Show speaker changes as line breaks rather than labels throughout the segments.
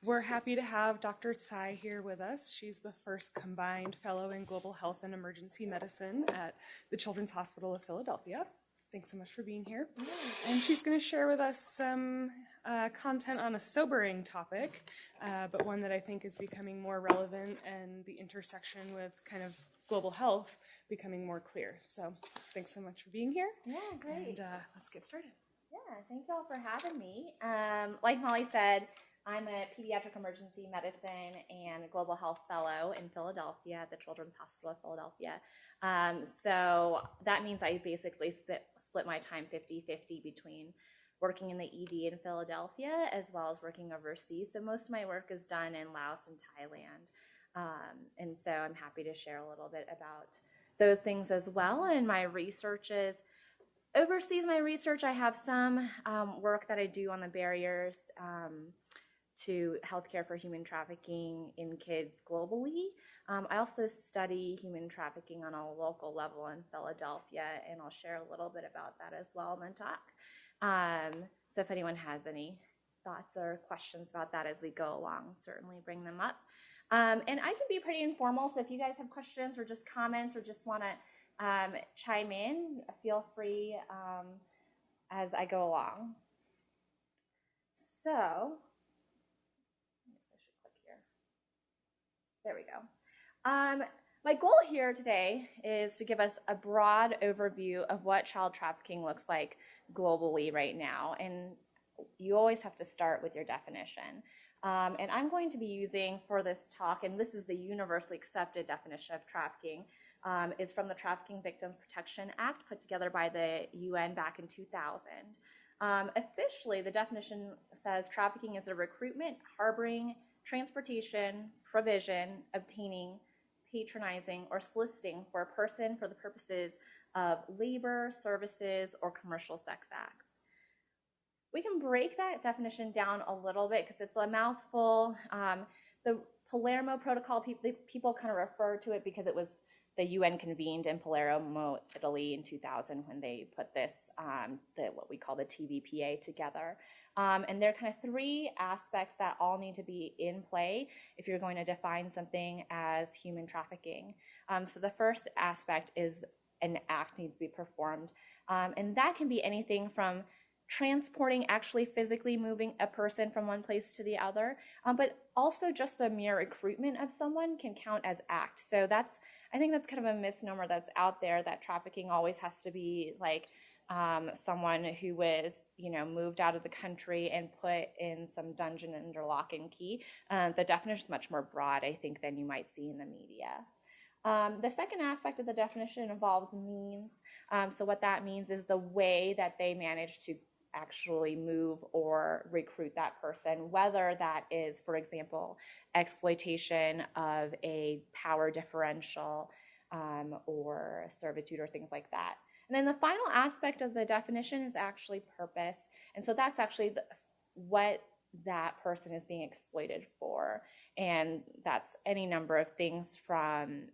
We're happy to have Dr. Tsai here with us. She's the first combined fellow in global health and emergency medicine at the Children's Hospital of Philadelphia. Thanks so much for being here. And she's going to share with us some content on a sobering topic, but one that I think is becoming more relevant and the intersection with kind of global health becoming more clear. So thanks so much for being here.
Yeah, great.
And let's get started.
Yeah, thank you all for having me. Like Molly said, I'm a pediatric emergency medicine and global health fellow in Philadelphia at the Children's Hospital of Philadelphia. So that means I basically split my time 50-50 between working in the ED in Philadelphia as well as working overseas. So most of my work is done in Laos and Thailand. And so I'm happy to share a little bit about those things as well. And my research is overseas. My research, I have some work that I do on the barriers to healthcare for human trafficking in kids globally. I also study human trafficking on a local level in Philadelphia, and I'll share a little bit about that as well in the talk. So if anyone has any thoughts or questions about that as we go along, certainly bring them up. And I can be pretty informal, so if you guys have questions or just comments or just want to chime in, feel free as I go along. So, I should click here. There we go. My goal here today is to give us a broad overview of what child trafficking looks like globally right now. And you always have to start with your definition. And I'm going to be using for this talk, and this is the universally accepted definition of trafficking, is from the Trafficking Victims Protection Act put together by the UN back in 2000. Officially, the definition says trafficking is the recruitment, harboring, transportation, provision, obtaining, patronizing, or soliciting for a person for the purposes of labor, services, or commercial sex acts. We can break that definition down a little bit because it's a mouthful. The Palermo Protocol, people kind of refer to it because it was the UN convened in Palermo, Italy in 2000 when they put this, what we call the TVPA together. And there are kind of three aspects that all need to be in play if you're going to define something as human trafficking. So the first aspect is an act needs to be performed. And that can be anything from transporting, actually physically moving a person from one place to the other, but also just the mere recruitment of someone can count as act. So I think that's kind of a misnomer that's out there, that trafficking always has to be like someone who was, moved out of the country and put in some dungeon under lock and key. The definition is much more broad, I think, than you might see in the media. The second aspect of the definition involves means. So what that means is the way that they manage to actually move or recruit that person, whether that is, for example, exploitation of a power differential or servitude or things like that. And then the final aspect of the definition is actually purpose. And so that's actually what that person is being exploited for. And that's any number of things from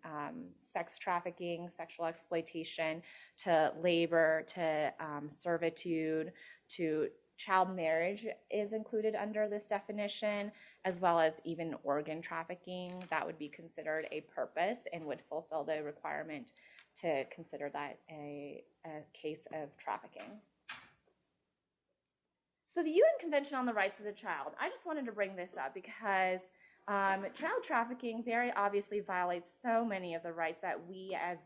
sex trafficking, sexual exploitation, to labor, to servitude, to child marriage is included under this definition, as well as even organ trafficking. That would be considered a purpose and would fulfill the requirement to consider that a case of trafficking. So the UN Convention on the Rights of the Child, I just wanted to bring this up because child trafficking very obviously violates so many of the rights that we as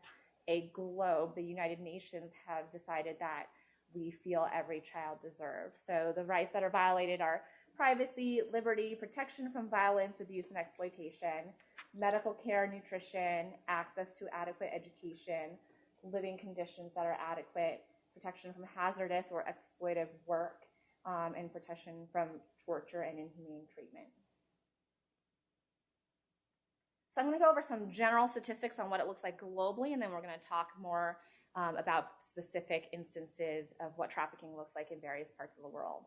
a globe, the United Nations, have decided that we feel every child deserves. So the rights that are violated are privacy, liberty, protection from violence, abuse, and exploitation, medical care, nutrition, access to adequate education, living conditions that are adequate, protection from hazardous or exploitive work, and protection from torture and inhumane treatment. So I'm going to go over some general statistics on what it looks like globally, and then we're going to talk more about specific instances of what trafficking looks like in various parts of the world.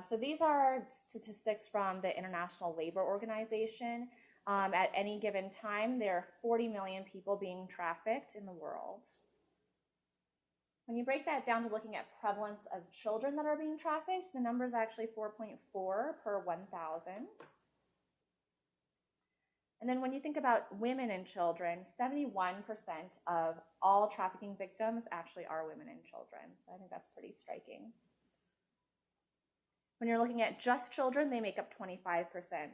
So these are statistics from the International Labor Organization. At any given time, there are 40 million people being trafficked in the world. When you break that down to looking at prevalence of children that are being trafficked, the number is actually 4.4 per 1,000. And then when you think about women and children, 71% of all trafficking victims actually are women and children. So I think that's pretty striking. When you're looking at just children, they make up 25%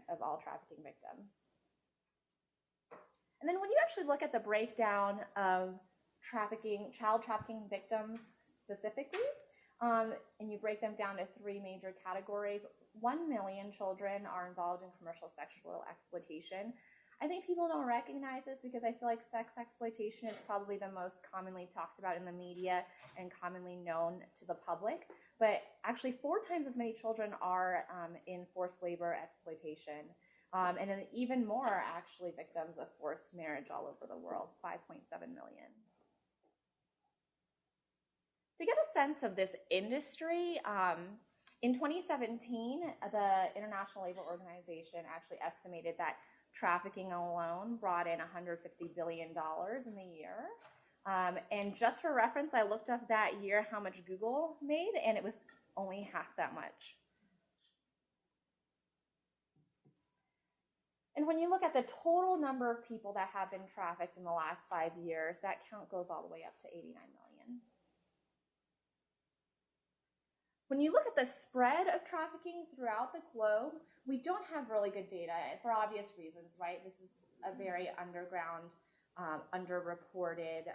of all trafficking victims. And then when you actually look at the breakdown of child trafficking victims specifically, and you break them down to three major categories, 1 million children are involved in commercial sexual exploitation. I think people don't recognize this because I feel like sex exploitation is probably the most commonly talked about in the media and commonly known to the public. But actually 4 times as many children are in forced labor exploitation. And then even more are actually victims of forced marriage all over the world, 5.7 million. To get a sense of this industry, in 2017, the International Labor Organization actually estimated that trafficking alone brought in $150 billion in the year. And just for reference, I looked up that year how much Google made, and it was only half that much. And when you look at the total number of people that have been trafficked in the last 5 years, that count goes all the way up to 89 million. When you look at the spread of trafficking throughout the globe, we don't have really good data for obvious reasons, right? This is a very underground, underreported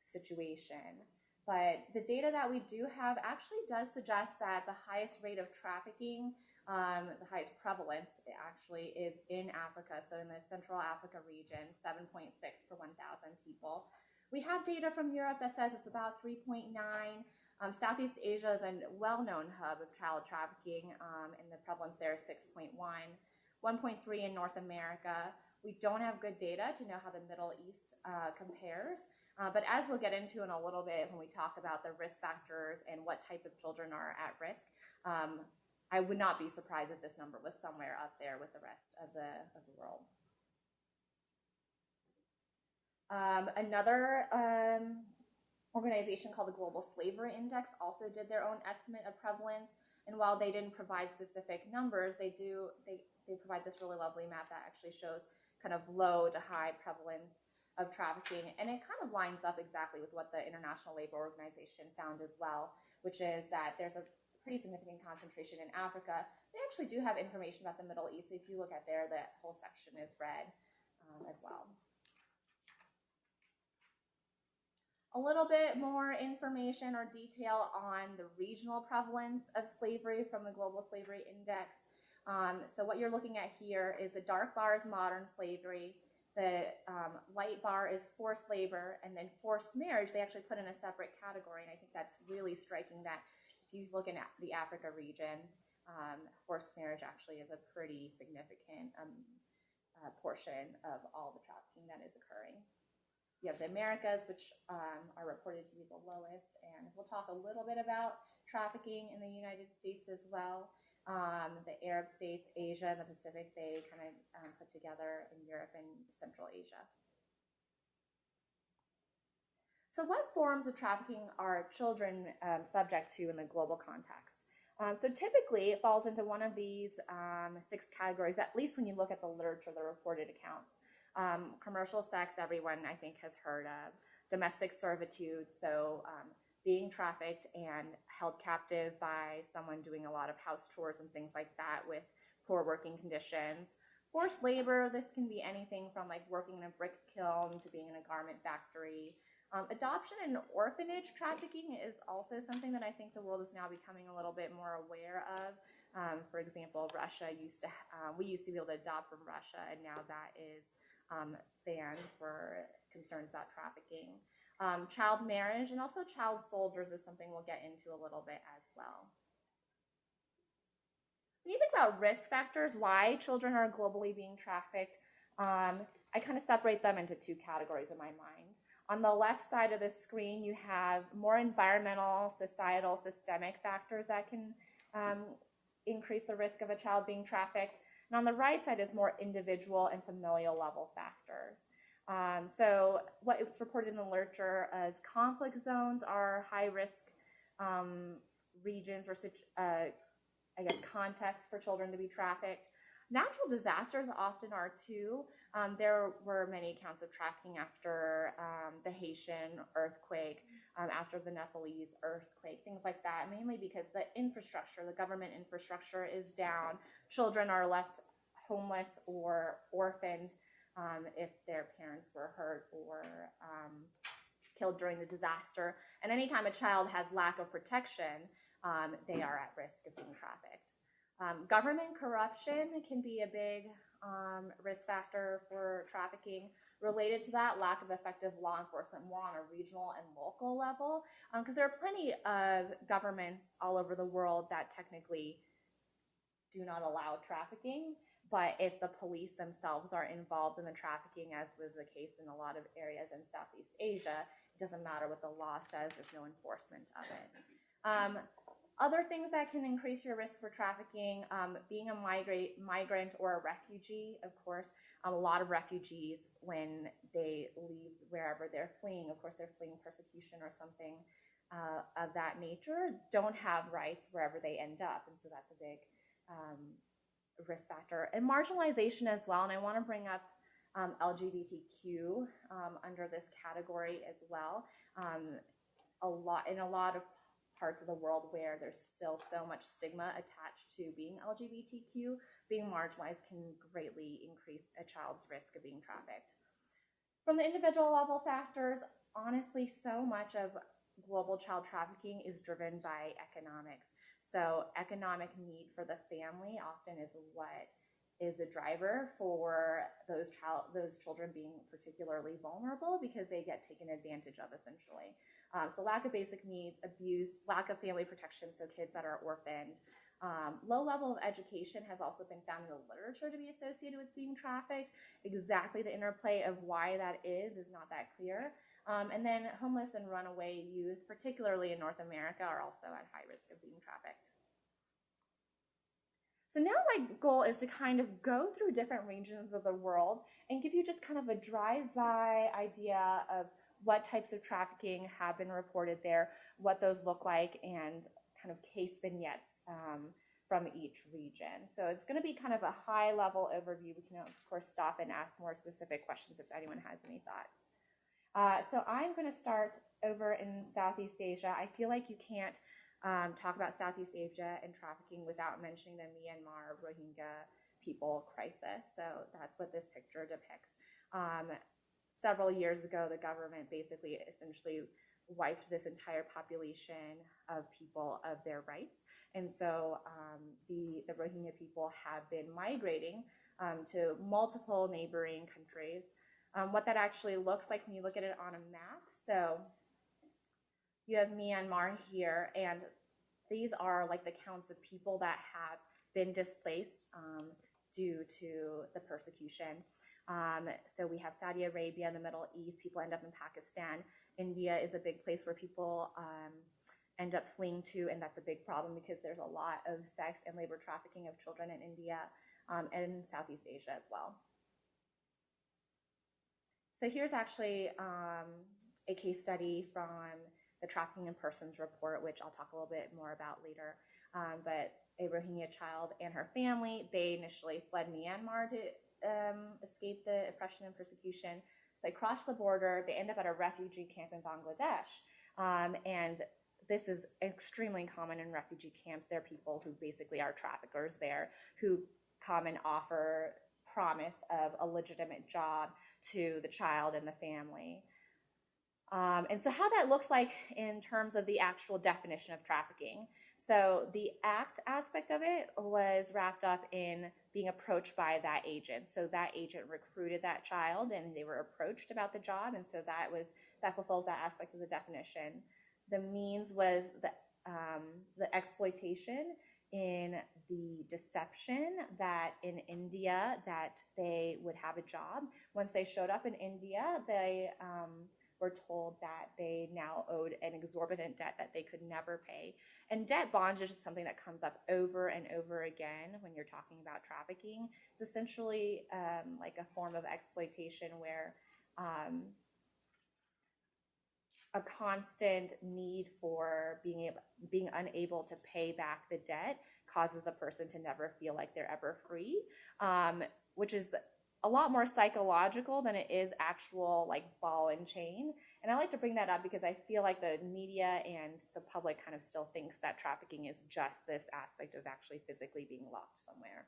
situation. But the data that we do have actually does suggest that the highest rate of trafficking, the highest prevalence actually is in Africa. So in the Central Africa region, 7.6 per 1,000 people. We have data from Europe that says it's about 3.9. Southeast Asia is a well-known hub of child trafficking, and the prevalence there is 6.1. 1.3 in North America. We don't have good data to know how the Middle East compares, but as we'll get into in a little bit when we talk about the risk factors and what type of children are at risk, I would not be surprised if this number was somewhere up there with the rest of the world. Another organization called the Global Slavery Index also did their own estimate of prevalence, and while they didn't provide specific numbers, they provide this really lovely map that actually shows kind of low to high prevalence of trafficking, and it kind of lines up exactly with what the International Labor Organization found as well, which is that there's a pretty significant concentration in Africa. They actually do have information about the Middle East. If you look at there, that whole section is red as well. A little bit more information or detail on the regional prevalence of slavery from the Global Slavery Index. So what you're looking at here is the dark bar is modern slavery, the light bar is forced labor, and then forced marriage they actually put in a separate category, and I think that's really striking that if you look in the Africa region, forced marriage actually is a pretty significant portion of all the trafficking that is occurring. You have the Americas, which are reported to be the lowest, and we'll talk a little bit about trafficking in the United States as well. The Arab states, Asia, and the Pacific, they kind of put together in Europe and Central Asia. So what forms of trafficking are children subject to in the global context? So typically it falls into one of these 6 categories, at least when you look at the literature, the reported accounts. Commercial sex, everyone I think has heard of. Domestic servitude, so being trafficked and held captive by someone doing a lot of house chores and things like that with poor working conditions. Forced labor, this can be anything from like working in a brick kiln to being in a garment factory. Adoption and orphanage trafficking is also something that I think the world is now becoming a little bit more aware of. For example, Russia we used to be able to adopt from Russia, and now that is banned for concerns about trafficking. Child marriage and also child soldiers is something we'll get into a little bit as well. When you think about risk factors, why children are globally being trafficked, I kind of separate them into 2 categories in my mind. On the left side of the screen, you have more environmental, societal, systemic factors that can increase the risk of a child being trafficked. And on the right side is more individual and familial level factors. So what it's reported in the literature as conflict zones are high-risk regions or, I guess, contexts for children to be trafficked. Natural disasters often are too. There were many accounts of trafficking after the Haitian earthquake, after the Nepalese earthquake, things like that, mainly because the infrastructure, the government infrastructure is down. Children are left homeless or orphaned if their parents were hurt or killed during the disaster. And anytime a child has lack of protection, they are at risk of being trafficked. Government corruption can be a big risk factor for trafficking. Related to that, lack of effective law enforcement more on a regional and local level, because there are plenty of governments all over the world that technically do not allow trafficking, but if the police themselves are involved in the trafficking, as was the case in a lot of areas in Southeast Asia, it doesn't matter what the law says, there's no enforcement of it. Other things that can increase your risk for trafficking, being a migrant or a refugee, of course. A lot of refugees, when they leave wherever they're fleeing, of course they're fleeing persecution or something of that nature, don't have rights wherever they end up. And so that's a big risk factor. And marginalization as well, and I want to bring up LGBTQ under this category as well. In a lot of parts of the world where there's still so much stigma attached to being LGBTQ, being marginalized can greatly increase a child's risk of being trafficked. From the individual level factors, honestly, so much of global child trafficking is driven by economics. So economic need for the family often is what is the driver for those children being particularly vulnerable because they get taken advantage of, essentially. So lack of basic needs, abuse, lack of family protection, so kids that are orphaned. Low level of education has also been found in the literature to be associated with being trafficked. Exactly the interplay of why that is not that clear. And then homeless and runaway youth, particularly in North America, are also at high risk of being trafficked. So now my goal is to kind of go through different regions of the world and give you just kind of a drive-by idea of what types of trafficking have been reported there, what those look like, and kind of case vignettes from each region. So it's going to be kind of a high-level overview. We can, of course, stop and ask more specific questions if anyone has any thoughts. So I'm going to start over in Southeast Asia. I feel like you can't talk about Southeast Asia and trafficking without mentioning the Myanmar Rohingya people crisis. So that's what this picture depicts. Several years ago, the government basically essentially wiped this entire population of people of their rights. And so the Rohingya people have been migrating to multiple neighboring countries. What that actually looks like when you look at it on a map. So you have Myanmar here, and these are like the counts of people that have been displaced due to the persecution. So we have Saudi Arabia in the Middle East, people end up in Pakistan. India is a big place where people end up fleeing to, and that's a big problem because there's a lot of sex and labor trafficking of children in India and in Southeast Asia as well. So here's actually a case study from the Trafficking in Persons report, which I'll talk a little bit more about later. But a Rohingya child and her family, they initially fled Myanmar to escape the oppression and persecution. So they cross the border, they end up at a refugee camp in Bangladesh. And this is extremely common in refugee camps. There are people who basically are traffickers there who come and offer promise of a legitimate job to the child and the family. And so how that looks like in terms of the actual definition of trafficking. So the act aspect of it was wrapped up in being approached by that agent. So that agent recruited that child and they were approached about the job. And so that fulfills that aspect of the definition. The means was the exploitation in the deception that in India that they would have a job. Once they showed up in India, they were told that they now owed an exorbitant debt that they could never pay. And debt bondage is something that comes up over and over again when you're talking about trafficking. It's essentially like a form of exploitation where a constant need for being unable to pay back the debt causes the person to never feel like they're ever free, which is a lot more psychological than it is actual like ball and chain. And I like to bring that up because I feel like the media and the public kind of still thinks that trafficking is just this aspect of actually physically being locked somewhere.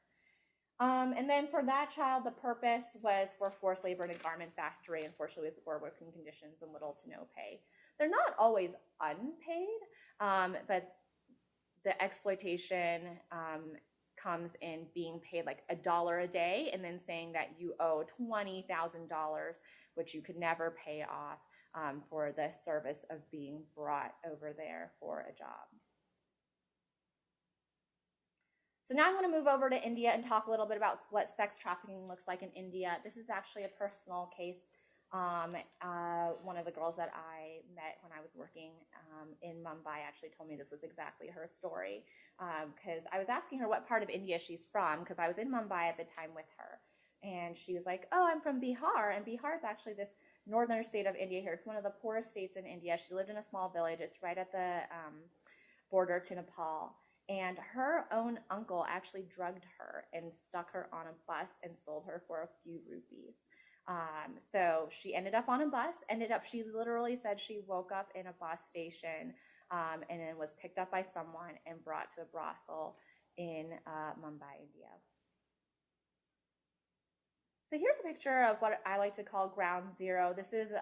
And then for that child, the purpose was for forced labor in a garment factory, unfortunately with poor working conditions and little to no pay. They're not always unpaid, but the exploitation comes in being paid like $1 a day and then saying that you owe $20,000, which you could never pay off for the service of being brought over there for a job. So now I want to move over to India and talk a little bit about what sex trafficking looks like in India. This is actually a personal case. One of the girls that I met when I was working in Mumbai actually told me this was exactly her story, because I was asking her what part of India she's from, because I was in Mumbai at the time with her. And she was like, oh, I'm from Bihar. And Bihar is actually this northern state of India here. It's one of the poorest states in India. She lived in a small village. It's right at the border to Nepal. And her own uncle actually drugged her and stuck her on a bus and sold her for a few rupees. So she ended up on a bus, she literally said she woke up in a bus station and then was picked up by someone and brought to a brothel in Mumbai, India. So here's a picture of what I like to call ground zero. This is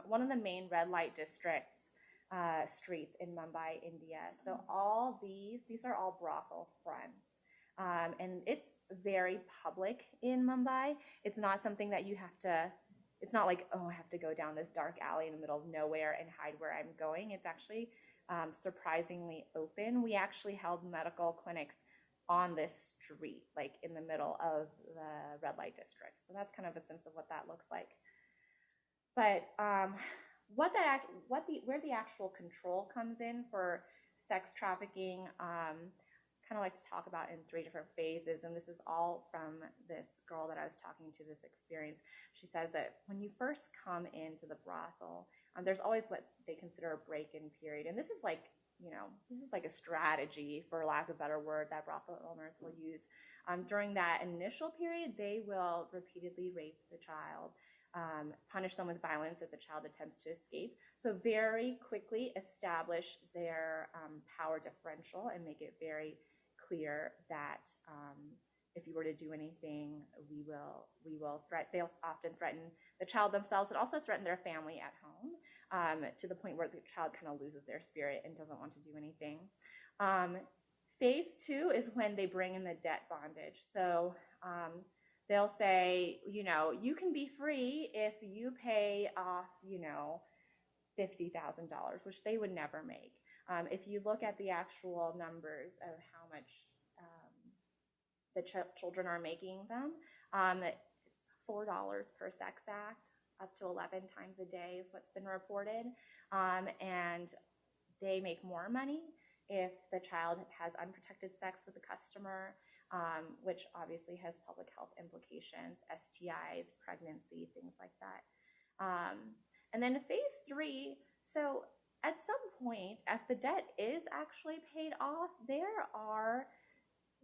one of the main red light districts. Streets in Mumbai, India. So all these are all brothel fronts. And it's very public in Mumbai. It's not something that you have to, it's not like, oh, I have to go down this dark alley in the middle of nowhere and hide where I'm going. It's actually surprisingly open. We actually held medical clinics on this street, like in the middle of the red light district. So that's kind of a sense of what that looks like. But where the actual control comes in for sex trafficking, kind of like to talk about in 3 different phases. And this is all from this girl that I was talking to, this experience. She says that when you first come into the brothel, there's always what they consider a break-in period. And this is like, this is like a strategy, for lack of a better word, that brothel owners will use. During that initial period, they will repeatedly rape the child, punish them with violence if the child attempts to escape. So very quickly establish their power differential and make it very clear that if you were to do anything, we will threaten. They'll often threaten the child themselves and also threaten their family at home, to the point where the child kind of loses their spirit and doesn't want to do anything. Phase 2 is when they bring in the debt bondage. So they'll say, you can be free if you pay off, $50,000, which they would never make. If you look at the actual numbers of how much the children are making them, it's $4 per sex act, up to 11 times a day is what's been reported. And they make more money if the child has unprotected sex with the customer, which obviously has public health implications, STIs, pregnancy, things like that. And then phase 3, so at some point, if the debt is actually paid off, there are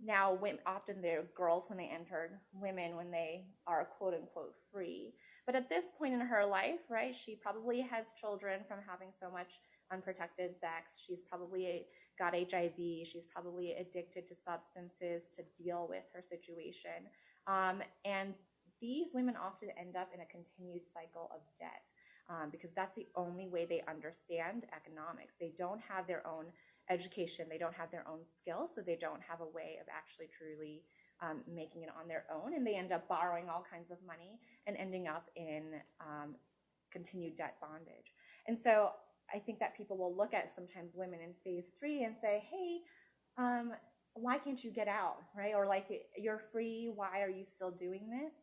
now women, often they're girls when they entered, women when they are quote unquote free. But at this point in her life, right, she probably has children from having so much unprotected sex. She's probably got HIV. She's probably addicted to substances to deal with her situation. And these women often end up in a continued cycle of debt because that's the only way they understand economics. They don't have their own education. They don't have their own skills, so they don't have a way of actually truly making it on their own. And they end up borrowing all kinds of money and ending up in continued debt bondage. And so I think that people will look at sometimes women in phase 3 and say, hey, why can't you get out, right? Or like, you're free, why are you still doing this?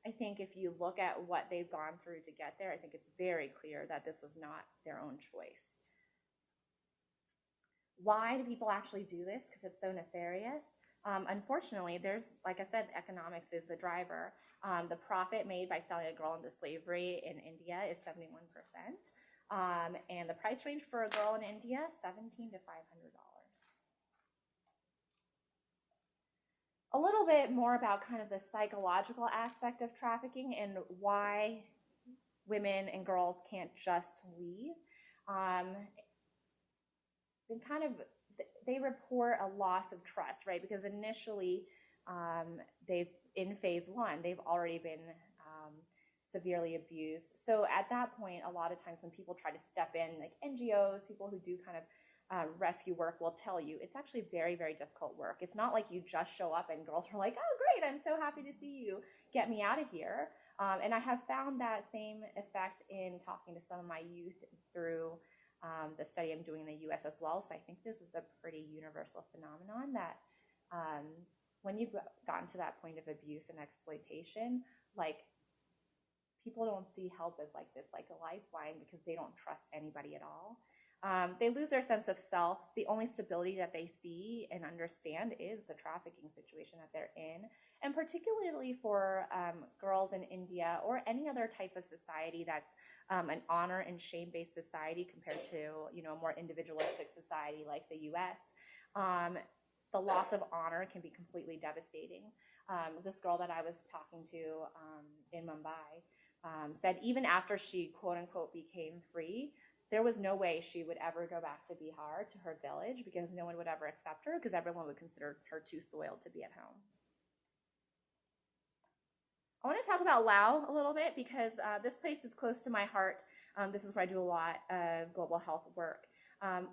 I think if you look at what they've gone through to get there, I think it's very clear that this was not their own choice. Why do people actually do this? Because it's so nefarious. Unfortunately, there's, like I said, economics is the driver. The profit made by selling a girl into slavery in India is 71%. And the price range for a girl in India, $1,700 to $500. A little bit more about kind of the psychological aspect of trafficking and why women and girls can't just leave. They report a loss of trust, right? Because initially, in phase one, they've already been severely abused. So at that point, a lot of times when people try to step in, like NGOs, people who do kind of rescue work will tell you it's actually very, very difficult work. It's not like you just show up and girls are like, oh, great, I'm so happy to see you. Get me out of here. And I have found that same effect in talking to some of my youth through the study I'm doing in the U.S. as well. So I think this is a pretty universal phenomenon that when you've gotten to that point of abuse and exploitation, like people don't see help as like this, like a lifeline, because they don't trust anybody at all. They lose their sense of self. The only stability that they see and understand is the trafficking situation that they're in. And particularly for girls in India or any other type of society that's an honor and shame-based society compared to, a more individualistic society like the U.S., the loss of honor can be completely devastating. This girl that I was talking to in Mumbai said even after she, quote-unquote, became free, there was no way she would ever go back to Bihar, to her village, because no one would ever accept her, because everyone would consider her too soiled to be at home. I want to talk about Laos a little bit, because this place is close to my heart. This is where I do a lot of global health work.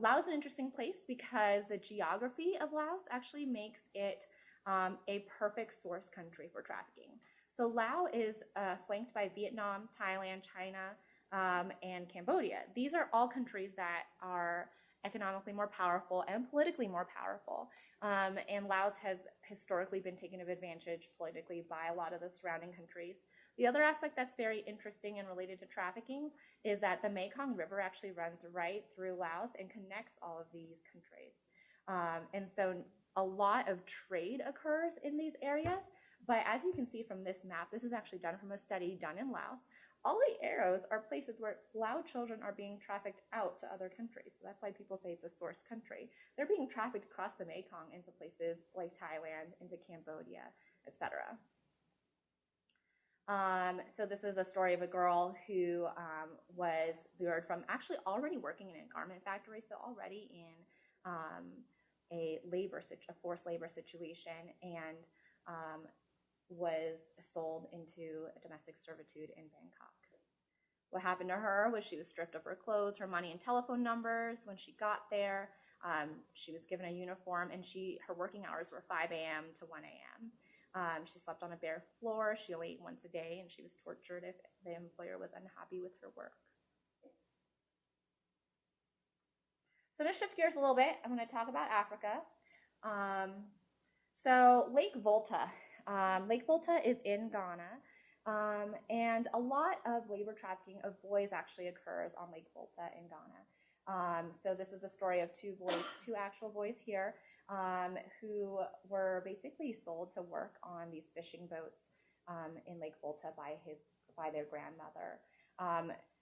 Laos is an interesting place because the geography of Laos actually makes it a perfect source country for trafficking. So Laos is flanked by Vietnam, Thailand, China, and Cambodia. These are all countries that are economically more powerful and politically more powerful. And Laos has historically been taken advantage politically by a lot of the surrounding countries. The other aspect that's very interesting and related to trafficking is that the Mekong River actually runs right through Laos and connects all of these countries. And so a lot of trade occurs in these areas. But as you can see from this map, this is actually done from a study done in Laos. All the arrows are places where Lao children are being trafficked out to other countries. So that's why people say it's a source country. They're being trafficked across the Mekong into places like Thailand, into Cambodia, etc. So this is a story of a girl who was lured from actually already working in a garment factory, so already in a forced labor situation, and was sold into domestic servitude in Bangkok. What happened to her was she was stripped of her clothes, her money, and telephone numbers. When she got there, she was given a uniform, and her working hours were 5 a.m. to 1 a.m. She slept on a bare floor. She only ate once a day, and she was tortured if the employer was unhappy with her work. So to shift gears a little bit, I'm going to talk about Africa. So Lake Volta. Lake Volta is in Ghana, and a lot of labor trafficking of boys actually occurs on Lake Volta in Ghana. So this is the story of two actual boys here, who were basically sold to work on these fishing boats in Lake Volta by their grandmother.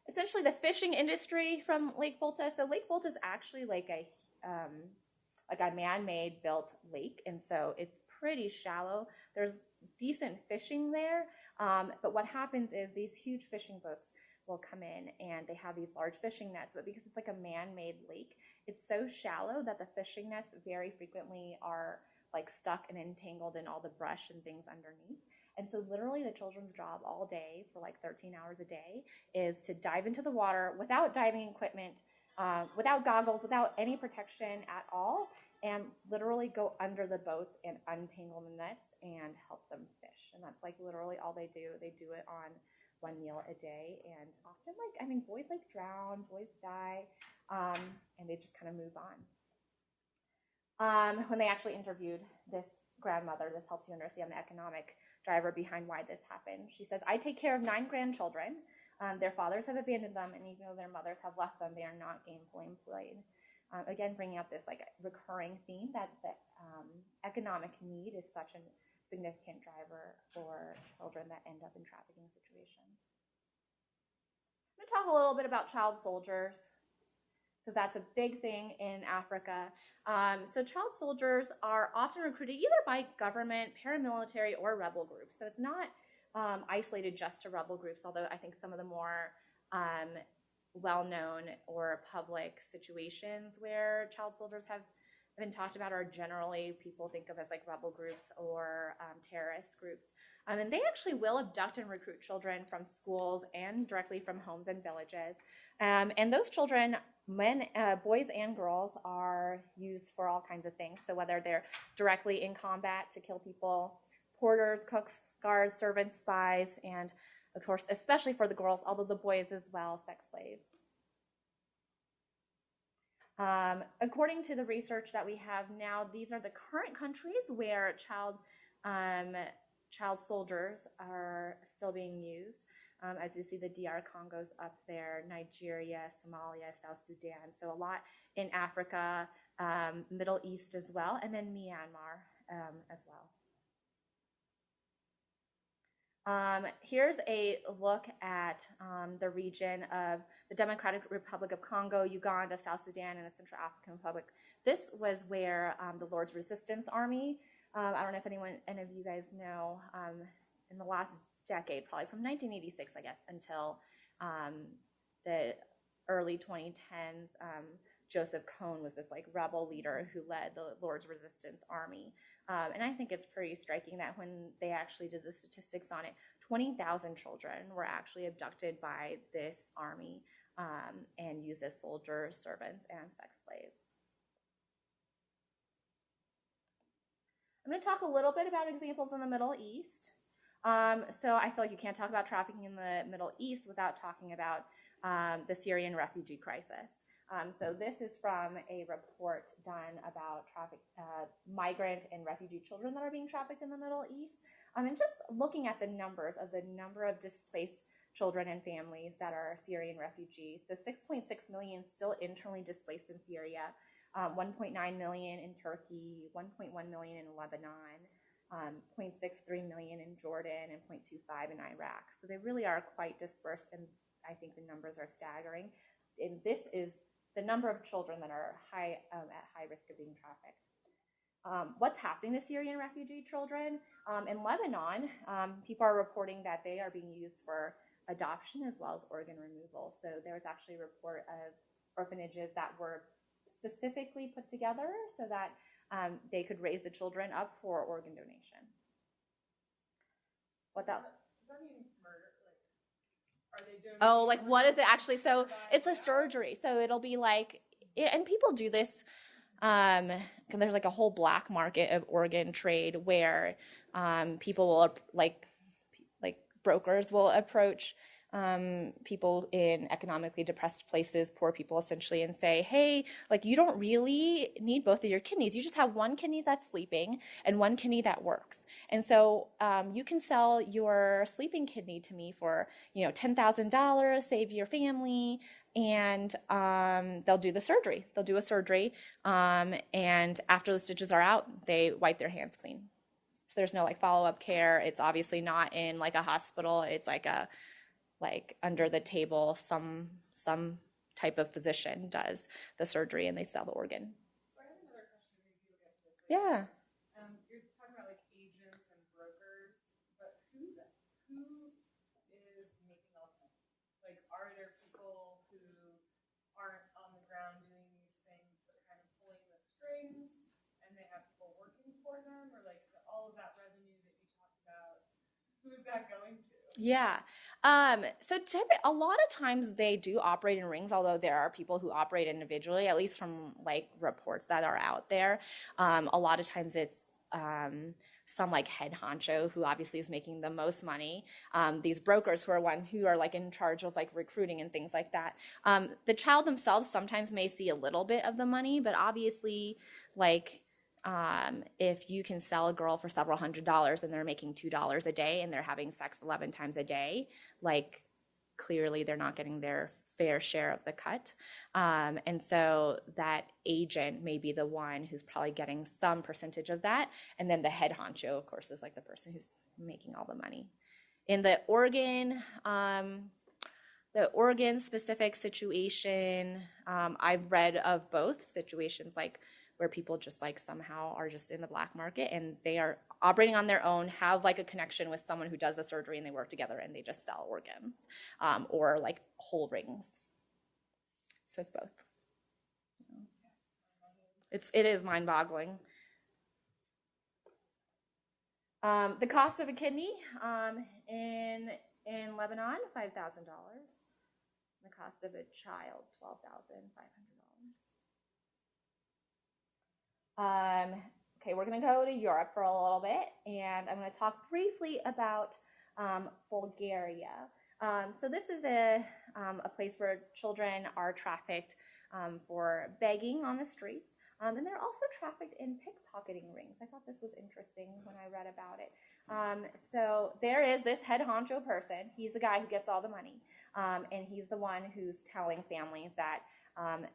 Essentially, the fishing industry from Lake Volta. So Lake Volta is actually like a man-made built lake, and so it's pretty shallow. There's decent fishing there, but what happens is these huge fishing boats will come in and they have these large fishing nets, but because it's like a man-made lake, it's so shallow that the fishing nets very frequently are like stuck and entangled in all the brush and things underneath. And so literally the children's job all day for like 13 hours a day is to dive into the water without diving equipment, without goggles, without any protection at all, and literally go under the boats and untangle the nets and help them fish. And that's like literally all they do. They do it on one meal a day, and often boys drown, boys die, and they just kind of move on. When they actually interviewed this grandmother, this helps you understand the economic driver behind why this happened. She says, I take care of 9 grandchildren. Their fathers have abandoned them, and even though their mothers have left them, they are not gainfully employed. Again, bringing up this like recurring theme that the economic need is such a significant driver for children that end up in trafficking situations. I'm going to talk a little bit about child soldiers, because that's a big thing in Africa. So child soldiers are often recruited either by government, paramilitary, or rebel groups. So it's not isolated just to rebel groups, although I think some of the more well-known or public situations where child soldiers have been talked about are generally people think of as like rebel groups or terrorist groups. And they actually will abduct and recruit children from schools and directly from homes and villages. And those children, boys and girls, are used for all kinds of things. So whether they're directly in combat to kill people, porters, cooks, guards, servants, spies, and of course, especially for the girls, although the boys as well, sex slaves. According to the research that we have now, these are the current countries where child soldiers are still being used. As you see, the DR Congo's up there, Nigeria, Somalia, South Sudan. So a lot in Africa, Middle East as well, and then Myanmar as well. Here's a look at the region of the Democratic Republic of Congo, Uganda, South Sudan, and the Central African Republic. This was where the Lord's Resistance Army, I don't know if any of you guys know, in the last decade, probably from 1986, I guess, until the early 2010s, Joseph Kone was this like rebel leader who led the Lord's Resistance Army. And I think it's pretty striking that when they actually did the statistics on it, 20,000 children were actually abducted by this army and used as soldiers, servants, and sex slaves. I'm going to talk a little bit about examples in the Middle East. So I feel like you can't talk about trafficking in the Middle East without talking about the Syrian refugee crisis. So this is from a report done about migrant and refugee children that are being trafficked in the Middle East. And just looking at the number of displaced children and families that are Syrian refugees. So 6.6 million still internally displaced in Syria, 1.9 million in Turkey, 1.1 million in Lebanon, 0.63 million in Jordan, and 0.25 in Iraq. So they really are quite dispersed, and I think the numbers are staggering. And this is the number of children that are at high risk of being trafficked. What's happening to Syrian refugee children? In Lebanon, people are reporting that they are being used for adoption as well as organ removal. So there was actually a report of orphanages that were specifically put together so that they could raise the children up for organ donation. What's that?
Does that mean murder? Are they doing?
Oh, like what is it actually? So it's a surgery. So it'll be like, and people do this. There's like a whole black market of organ trade where people will like brokers will approach people in economically depressed places, poor people essentially, and say, hey, like you don't really need both of your kidneys. You just have one kidney that's sleeping and one kidney that works. And so you can sell your sleeping kidney to me for, $10,000, save your family, and they'll do the surgery. They'll do a surgery, and after the stitches are out, they wipe their hands clean. So there's no like follow-up care. It's obviously not in like a hospital. It's like under the table, some type of physician does the surgery and they sell the organ.
So I have another question. Maybe you'll get to this later.
Yeah.
You're talking about like agents and brokers, but who is making all the money? Like, are there people who aren't on the ground doing these things but kind of pulling the strings, and they have people working for them, or like all of that revenue that you talked about? Who is that going to?
Yeah. So a lot of times they do operate in rings, although there are people who operate individually, at least from like reports that are out there. A lot of times it's some like head honcho who obviously is making the most money. These brokers who are like in charge of like recruiting and things like that. The child themselves sometimes may see a little bit of the money, but obviously like if you can sell a girl for several $100s and they're making $2 a day and they're having sex 11 times a day, like clearly they're not getting their fair share of the cut. And so that agent may be the one who's probably getting some percentage of that. And then the head honcho, of course, is like the person who's making all the money. In the organ specific situation, I've read of both situations, like where people just like somehow are just in the black market and they are operating on their own, have like a connection with someone who does the surgery and they work together and they just sell organs, or like whole rings. So it's both. It is mind-boggling. The cost of a kidney in Lebanon, $5,000. The cost of a child, $12,500. Okay, we're going to go to Europe for a little bit, and I'm going to talk briefly about Bulgaria. So this is a place where children are trafficked for begging on the streets, and they're also trafficked in pickpocketing rings. I thought this was interesting when I read about it. So there is this head honcho person. He's the guy who gets all the money, and he's the one who's telling families that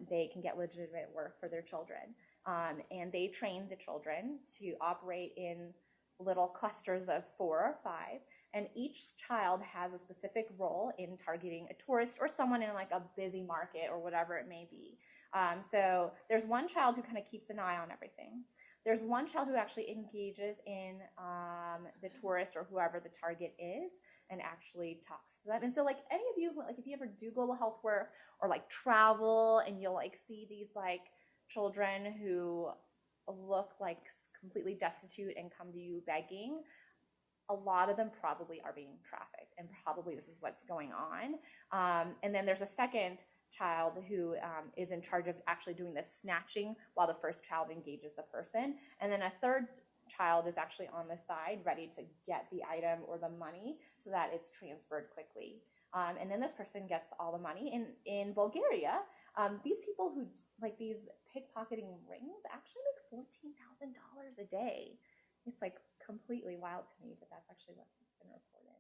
they can get legitimate work for their children. And they train the children to operate in little clusters of 4 or 5, and each child has a specific role in targeting a tourist or someone in like a busy market or whatever it may be. So there's one child who kind of keeps an eye on everything. There's one child who actually engages in the tourist or whoever the target is and actually talks to them. And so like any of you, like if you ever do global health work or like travel and you'll like see these like children who look like completely destitute and come to you begging, a lot of them probably are being trafficked, and probably this is what's going on. And then there's a second child who is in charge of actually doing the snatching while the first child engages the person. And then a third child is actually on the side ready to get the item or the money so that it's transferred quickly. And then this person gets all the money. In Bulgaria, these people who, like these pickpocketing rings, actually make $14,000 a day. It's like completely wild to me, but that's actually what's been reported.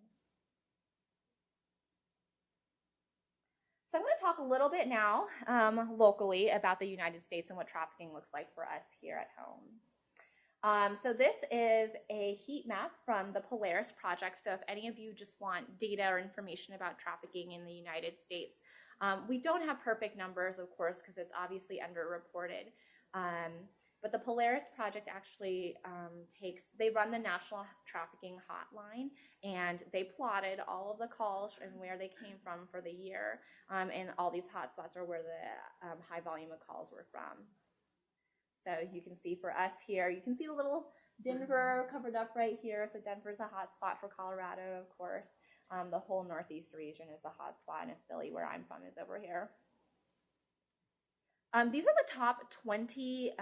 So I'm going to talk a little bit now locally about the United States and what trafficking looks like for us here at home. So this is a heat map from the Polaris Project. So if any of you just want data or information about trafficking in the United States, we don't have perfect numbers, of course, because it's obviously underreported. But the Polaris Project actually they run the National Trafficking Hotline, and they plotted all of the calls and where they came from for the year. And all these hotspots are where the high volume of calls were from. So you can see for us here, you can see a little Denver covered up right here. So Denver's a hotspot for Colorado, of course. The whole Northeast region is a hotspot, and Philly, where I'm from, is over here. These are the top 20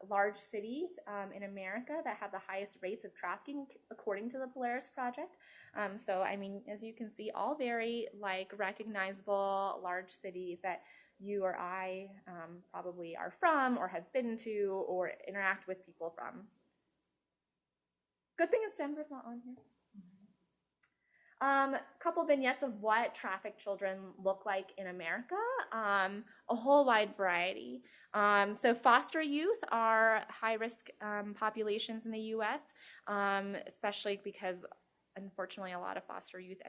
large cities in America that have the highest rates of trafficking, according to the Polaris Project. So, I mean, as you can see, all very like recognizable large cities that you or I probably are from or have been to or interact with people from. Good thing is Denver's not on here. Couple vignettes of what trafficked children look like in America, a whole wide variety. So foster youth are high-risk populations in the U.S., especially because, unfortunately, a lot of foster youth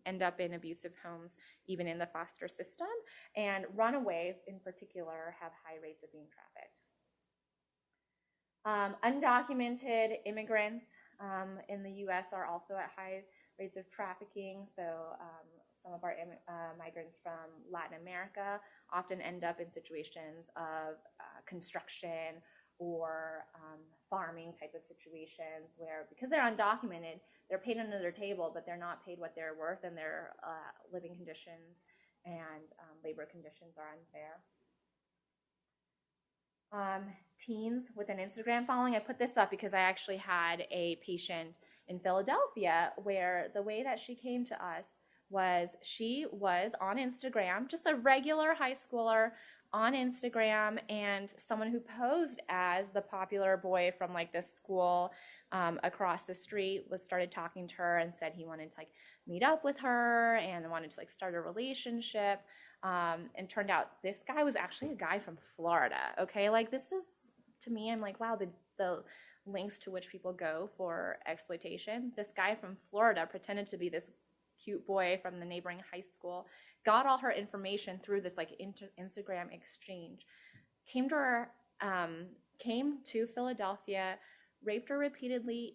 end up in abusive homes, even in the foster system. And runaways, in particular, have high rates of being trafficked. Undocumented immigrants in the U.S. are also at high rates of trafficking. So some of our migrants from Latin America often end up in situations of construction or farming type of situations where, because they're undocumented, they're paid under their table, but they're not paid what they're worth, and their living conditions and labor conditions are unfair. Teens with an Instagram following. I put this up because I actually had a patient in Philadelphia where the way that she came to us was she was on Instagram, just a regular high schooler on Instagram, and someone who posed as the popular boy from like this school across the street started talking to her and said he wanted to like meet up with her and wanted to like start a relationship. And turned out this guy was actually a guy from Florida. Okay, like this is, to me, I'm like, wow, the lengths to which people go for exploitation. This guy from Florida pretended to be this cute boy from the neighboring high school, got all her information through this like Instagram exchange, came to Philadelphia, raped her repeatedly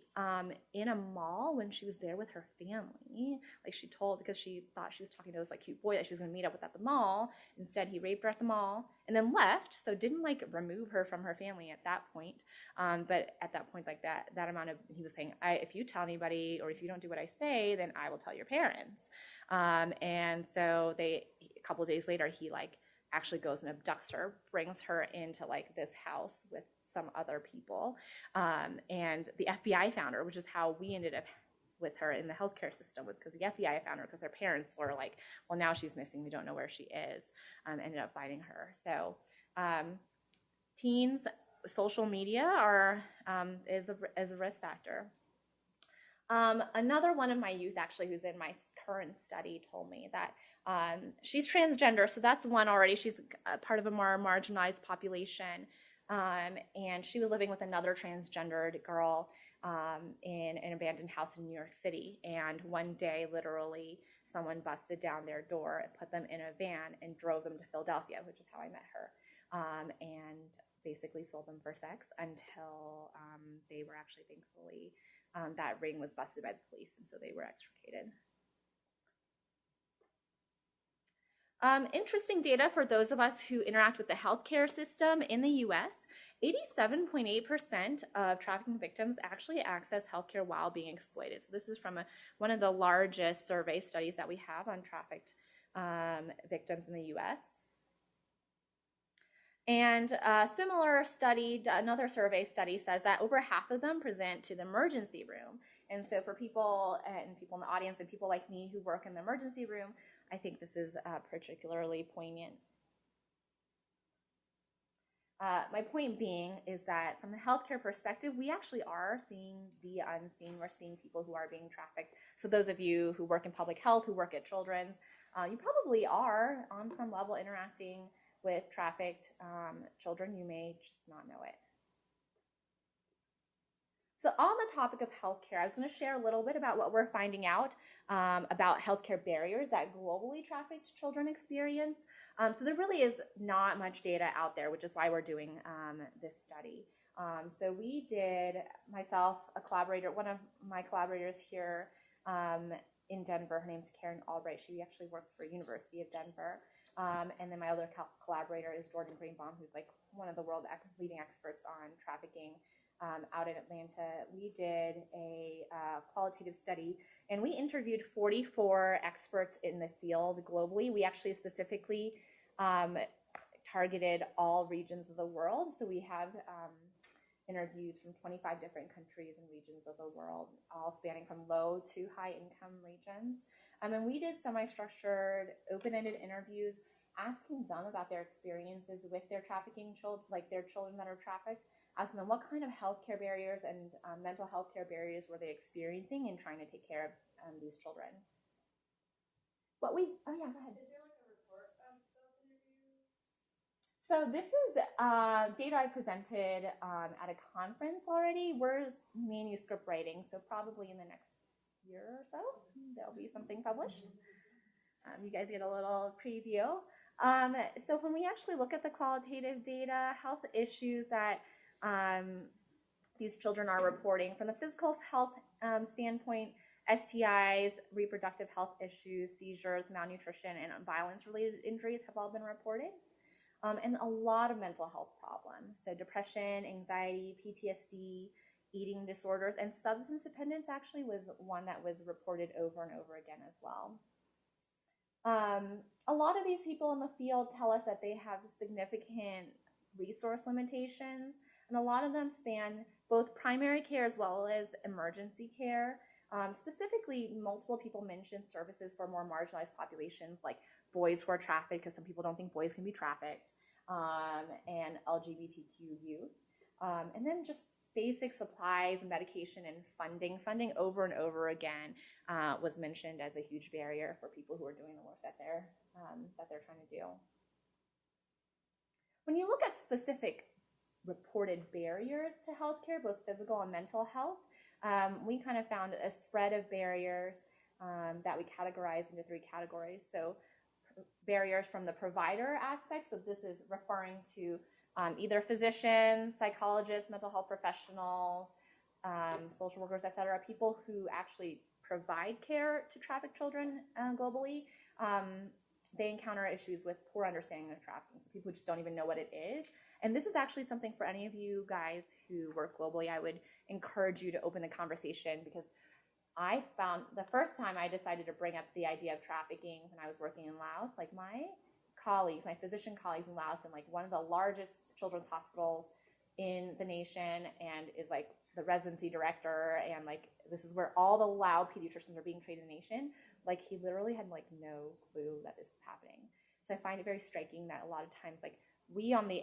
in a mall when she was there with her family. Like she told, because she thought she was talking to this like cute boy that she was going to meet up with at the mall. Instead, he raped her at the mall and then left. So didn't like remove her from her family at that point. But at that point, like that amount of, he was saying, if you tell anybody or if you don't do what I say, then I will tell your parents. And so a couple of days later, he like actually goes and abducts her, brings her into like this house with some other people, and the FBI found her, which is how we ended up with her in the healthcare system, was because the FBI found her because her parents were like, well, now she's missing, we don't know where she is, ended up finding her. So teens, social media is a risk factor. Another one of my youth actually who's in my current study told me that she's transgender, so that's one already. She's part of a more marginalized population. And she was living with another transgendered girl in an abandoned house in New York City. And one day, literally, someone busted down their door and put them in a van and drove them to Philadelphia, which is how I met her, and basically sold them for sex until they were actually, thankfully, that ring was busted by the police, and so they were extricated. Interesting data for those of us who interact with the healthcare system in the U.S. 87.8% of trafficking victims actually access healthcare while being exploited. So this is from one of the largest survey studies that we have on trafficked victims in the U.S. And a similar study, another survey study says that over half of them present to the emergency room. And so for people in the audience and people like me who work in the emergency room, I think this is particularly poignant. My point being is that from the healthcare perspective, we actually are seeing the unseen. We're seeing people who are being trafficked. So those of you who work in public health, who work at Children's, you probably are on some level interacting with trafficked children. You may just not know it. So on the topic of healthcare, I was going to share a little bit about what we're finding out about healthcare barriers that globally trafficked children experience. So there really is not much data out there, which is why we're doing this study. So we did, myself, a collaborator, one of my collaborators here in Denver, her name's Karen Albright. She actually works for University of Denver. And then my other collaborator is Jordan Greenbaum, who's like one of the world leading experts on trafficking out in Atlanta. We did a qualitative study, and we interviewed 44 experts in the field globally. We actually specifically targeted all regions of the world. So we have interviews from 25 different countries and regions of the world, all spanning from low to high income regions. And we did semi-structured, open-ended interviews asking them about their experiences with their trafficking children, like their children that are trafficked, asking them what kind of healthcare barriers and mental health care barriers were they experiencing in trying to take care of these children. Oh yeah, go ahead.
Is there like a report of those interviews?
So this is data I presented at a conference already. We're manuscript writing, so probably in the next year or so, there'll be something published. You guys get a little preview. So when we actually look at the qualitative data, health issues that these children are reporting from the physical health standpoint, STIs, reproductive health issues, seizures, malnutrition, and violence-related injuries have all been reported. And a lot of mental health problems. So depression, anxiety, PTSD, eating disorders, and substance dependence actually was one that was reported over and over again as well. A lot of these people in the field tell us that they have significant resource limitations, and a lot of them span both primary care as well as emergency care. Specifically, multiple people mentioned services for more marginalized populations like boys who are trafficked, because some people don't think boys can be trafficked, and LGBTQ youth. And then just basic supplies, medication, and funding. Funding over and over again was mentioned as a huge barrier for people who are doing the work that they're trying to do. When you look at specific reported barriers to healthcare, both physical and mental health, we kind of found a spread of barriers that we categorized into 3 categories. So barriers from the provider aspect, so this is referring to either physicians, psychologists, mental health professionals, social workers, etc., people who actually provide care to trafficked children globally. They encounter issues with poor understanding of trafficking, so people just don't even know what it is. And this is actually something for any of you guys who work globally, I would encourage you to open the conversation, because I found the first time I decided to bring up the idea of trafficking when I was working in Laos, like my colleagues, my physician colleagues in Laos, in like one of the largest children's hospitals in the nation, and is like the residency director, and like this is where all the Lao pediatricians are being trained in the nation. Like he literally had like no clue that this was happening. So I find it very striking that a lot of times, like we on the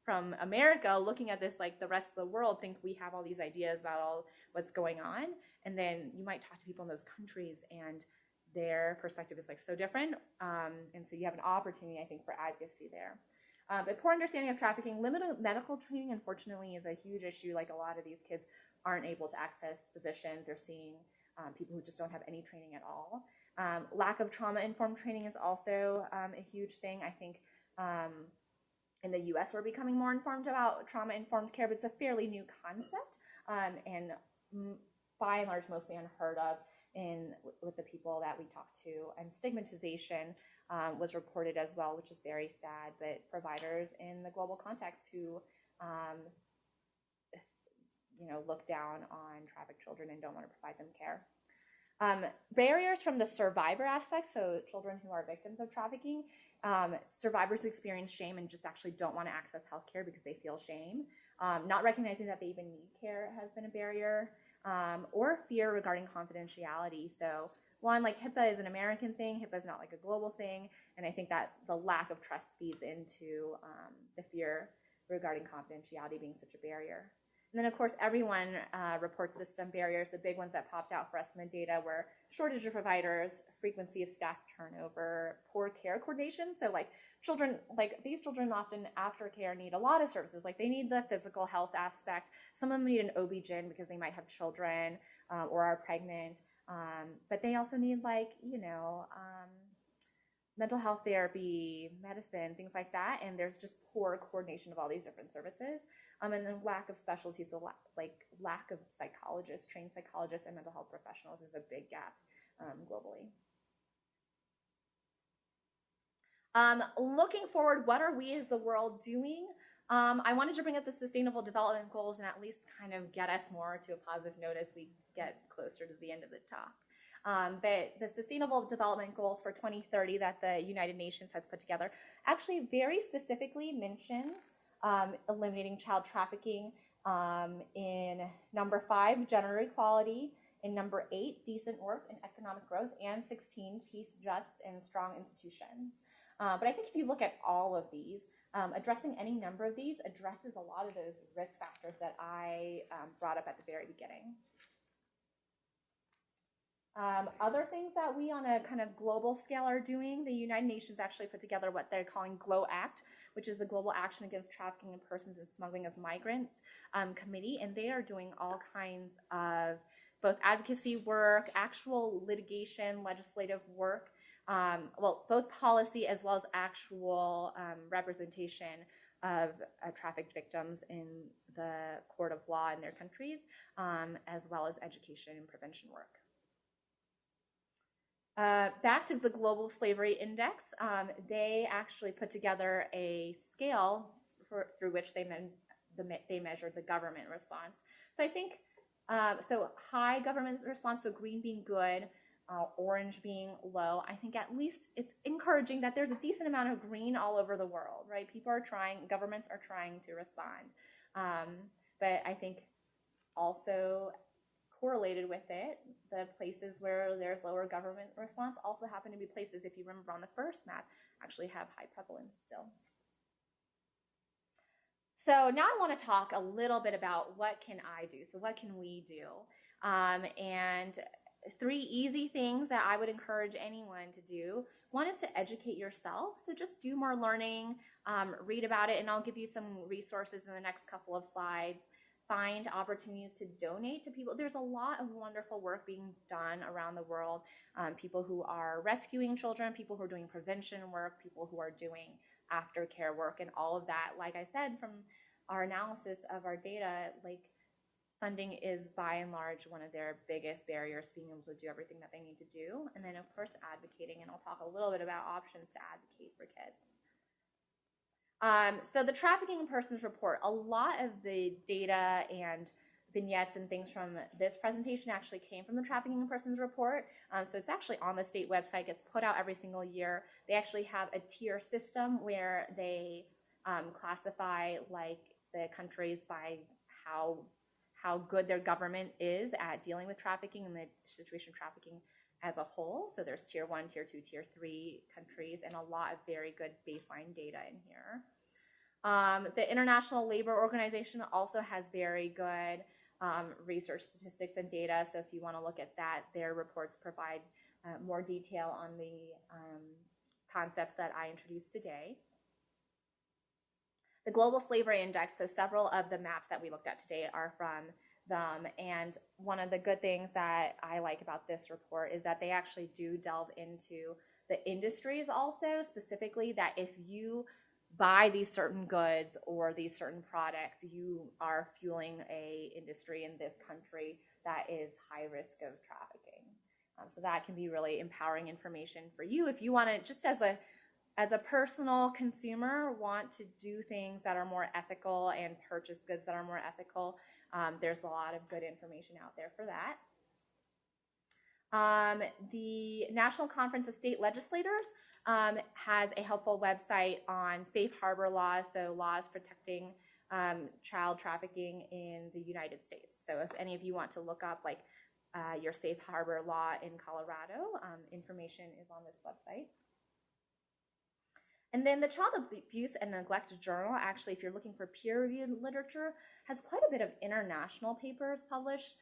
from America looking at this, like the rest of the world think we have all these ideas about all what's going on, and then you might talk to people in those countries and their perspective is like so different, and so you have an opportunity, I think, for advocacy there. But poor understanding of trafficking, limited medical training, unfortunately, is a huge issue. Like a lot of these kids aren't able to access physicians. They're seeing people who just don't have any training at all. Lack of trauma-informed training is also a huge thing. I think in the U.S. we're becoming more informed about trauma-informed care, but it's a fairly new concept, and by and large mostly unheard of with the people that we talk to. And stigmatization was reported as well, which is very sad, but providers in the global context who look down on trafficked children and don't want to provide them care. Barriers from the survivor aspect, so children who are victims of trafficking, survivors experience shame and just actually don't want to access healthcare because they feel shame. Not recognizing that they even need care has been a barrier, or fear regarding confidentiality. So one, like HIPAA is an American thing, HIPAA is not like a global thing, and I think that the lack of trust feeds into the fear regarding confidentiality being such a barrier. And then, of course, everyone reports system barriers. The big ones that popped out for us in the data were shortage of providers, frequency of staff turnover, poor care coordination. So, like these children often after care need a lot of services. Like they need the physical health aspect. Some of them need an OB-GYN because they might have children or are pregnant. But they also need mental health therapy, medicine, things like that. And there's just poor coordination of all these different services. And then lack of specialties, so lack of psychologists, trained psychologists, and mental health professionals is a big gap globally. Looking forward, what are we as the world doing? I wanted to bring up the Sustainable Development Goals and at least kind of get us more to a positive note as we get closer to the end of the talk. But the Sustainable Development Goals for 2030 that the United Nations has put together actually very specifically mentions eliminating child trafficking in number 5, gender equality, in number 8, decent work and economic growth, and 16, peace, just, and strong institutions. But I think if you look at all of these, addressing any number of these addresses a lot of those risk factors that I brought up at the very beginning. Other things that we on a kind of global scale are doing, the United Nations actually put together what they're calling GLOW Act, which is the Global Action Against Trafficking in Persons and Smuggling of Migrants Committee, and they are doing all kinds of both advocacy work, actual litigation, legislative work, both policy as well as actual representation of trafficked victims in the court of law in their countries, as well as education and prevention work. Back to the Global Slavery Index, they actually put together a scale through which they measured the government response. So I think, so high government response, so green being good, orange being low, I think at least it's encouraging that there's a decent amount of green all over the world, right? People are trying, governments are trying to respond. But I think also correlated with it, the places where there's lower government response also happen to be places, if you remember on the first map, actually have high prevalence still. So now I want to talk a little bit about what can I do. So what can we do? And 3 easy things that I would encourage anyone to do. One is to educate yourself. So just do more learning, read about it, and I'll give you some resources in the next couple of slides. Find opportunities to donate to people. There's a lot of wonderful work being done around the world. People who are rescuing children, people who are doing prevention work, people who are doing aftercare work, and all of that. Like I said, from our analysis of our data, like funding is by and large one of their biggest barriers to being able to do everything that they need to do. And then of course advocating, and I'll talk a little bit about options to advocate for kids. So the Trafficking in Persons report, a lot of the data and vignettes and things from this presentation actually came from the Trafficking in Persons report. So it's actually on the state website, gets put out every single year. They actually have a tier system where they classify like the countries by how good their government is at dealing with trafficking and the situation of trafficking as a whole. So there's tier 1, tier 2, tier 3 countries, and a lot of very good baseline data in here. The International Labor Organization also has very good research statistics and data. So if you want to look at that, their reports provide more detail on the concepts that I introduced today. The Global Slavery Index, so several of the maps that we looked at today are from them. And one of the good things that I like about this report is that they actually do delve into the industries also, specifically that if you buy these certain goods or these certain products, you are fueling a industry in this country that is high risk of trafficking. So that can be really empowering information for you if you want to, just as a personal consumer, want to do things that are more ethical and purchase goods that are more ethical. There's a lot of good information out there for that. The National Conference of State Legislators has a helpful website on safe harbor laws, so laws protecting child trafficking in the United States. So if any of you want to look up like your safe harbor law in Colorado, information is on this website. And then the Child Abuse and Neglect Journal, actually, if you're looking for peer-reviewed literature, has quite a bit of international papers published,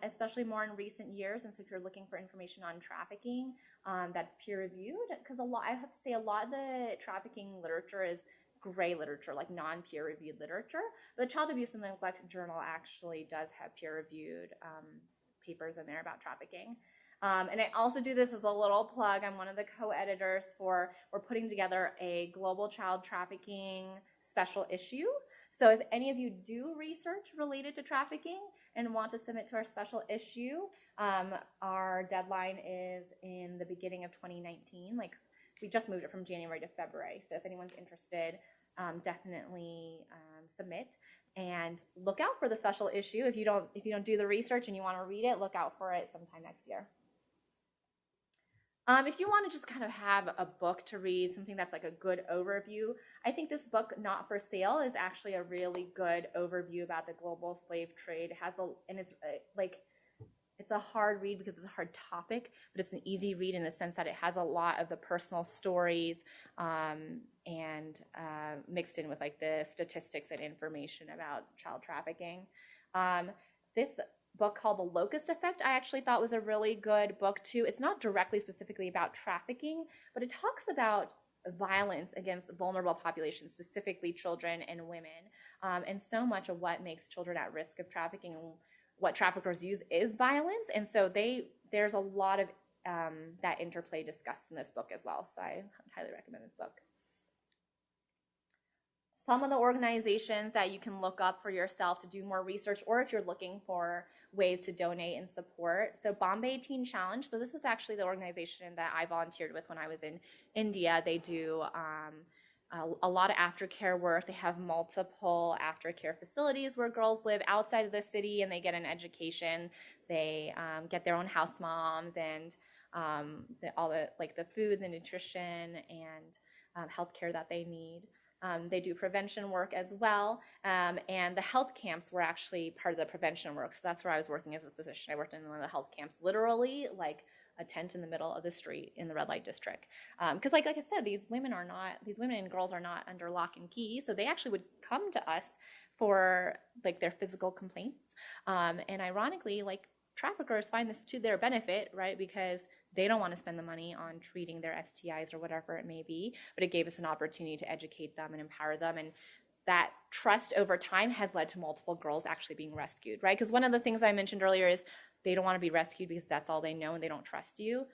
especially more in recent years. And so if you're looking for information on trafficking, that's peer-reviewed, because I have to say a lot of the trafficking literature is gray literature, like non-peer-reviewed literature. But the Child Abuse and Neglect Journal actually does have peer-reviewed papers in there about trafficking. And I also do this as a little plug. I'm one of the co-editors we're putting together a global child trafficking special issue. So if any of you do research related to trafficking and want to submit to our special issue, our deadline is in the beginning of 2019. Like, we just moved it from January to February. So if anyone's interested, definitely submit. And look out for the special issue. If you don't do the research and you want to read it, look out for it sometime next year. If you want to just kind of have a book to read, something that's like a good overview, I think this book, Not for Sale, is actually a really good overview about the global slave trade. It's a hard read because it's a hard topic, but it's an easy read in the sense that it has a lot of the personal stories and mixed in with like the statistics and information about child trafficking. This book called The Locust Effect I actually thought was a really good book too. It's not directly specifically about trafficking, but it talks about violence against vulnerable populations, specifically children and women. And so much of what makes children at risk of trafficking and what traffickers use is violence. And so there's a lot of that interplay discussed in this book as well. So I highly recommend this book. Some of the organizations that you can look up for yourself to do more research, or if you're looking for ways to donate and support. So Bombay Teen Challenge. So this was actually the organization that I volunteered with when I was in India. They do a lot of aftercare work. They have multiple aftercare facilities where girls live outside of the city and they get an education. They get their own house moms and all the food, the nutrition, and healthcare that they need. They do prevention work as well, and the health camps were actually part of the prevention work. So that's where I was working as a physician. I worked in one of the health camps, literally like a tent in the middle of the street in the red light district. Because like I said, these women and girls are not under lock and key, so they actually would come to us for like their physical complaints. And ironically, like traffickers find this to their benefit, right? Because they don't want to spend the money on treating their STIs or whatever it may be, but it gave us an opportunity to educate them and empower them. And that trust over time has led to multiple girls actually being rescued, right? Because one of the things I mentioned earlier is they don't want to be rescued because that's all they know and they don't trust you.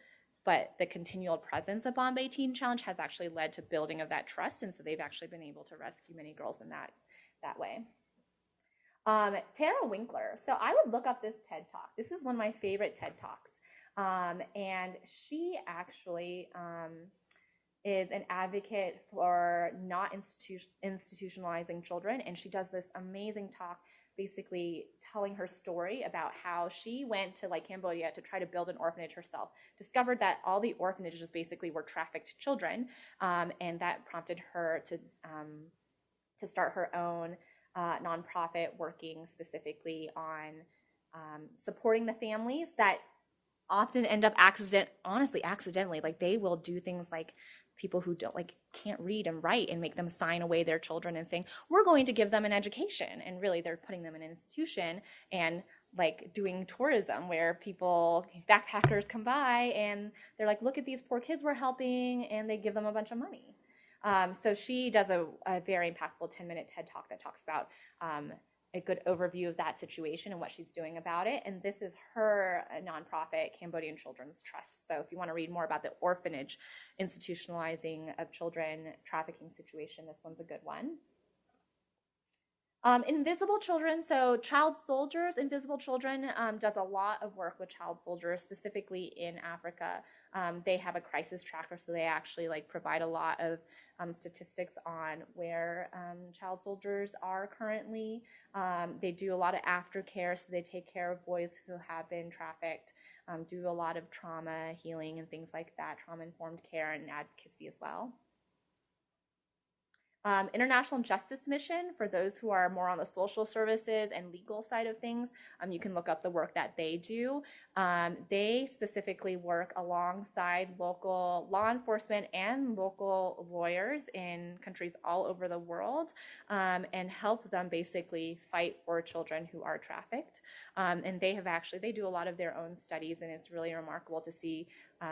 But the continual presence of Bombay Teen Challenge has actually led to building of that trust, and so they've actually been able to rescue many girls in that way. Tara Winkler. So I would look up this TED Talk. This is one of my favorite TED Talks. And she actually is an advocate for not institutionalizing children. And she does this amazing talk basically telling her story about how she went to like Cambodia to try to build an orphanage herself, discovered that all the orphanages basically were trafficked children, and that prompted her to start her own nonprofit working specifically on supporting the families that often end up accidentally, like they will do things like people who don't like can't read and write and make them sign away their children and saying we're going to give them an education, and really they're putting them in an institution and like doing tourism where backpackers come by and they're like, look at these poor kids we're helping, and they give them a bunch of money. So she does a very impactful 10-minute TED Talk that talks about a good overview of that situation and what she's doing about it. And this is her nonprofit, Cambodian Children's Trust. So if you want to read more about the orphanage institutionalizing of children trafficking situation, this one's a good one. Invisible Children, so Child Soldiers, Invisible Children does a lot of work with child soldiers, specifically in Africa. They have a crisis tracker, so they actually like provide a lot of statistics on where child soldiers are currently. They do a lot of aftercare, so they take care of boys who have been trafficked, do a lot of trauma healing and things like that, trauma-informed care and advocacy as well. International Justice Mission, for those who are more on the social services and legal side of things, you can look up the work that they do. They specifically work alongside local law enforcement and local lawyers in countries all over the world, and help them basically fight for children who are trafficked. And they do a lot of their own studies, and it's really remarkable to see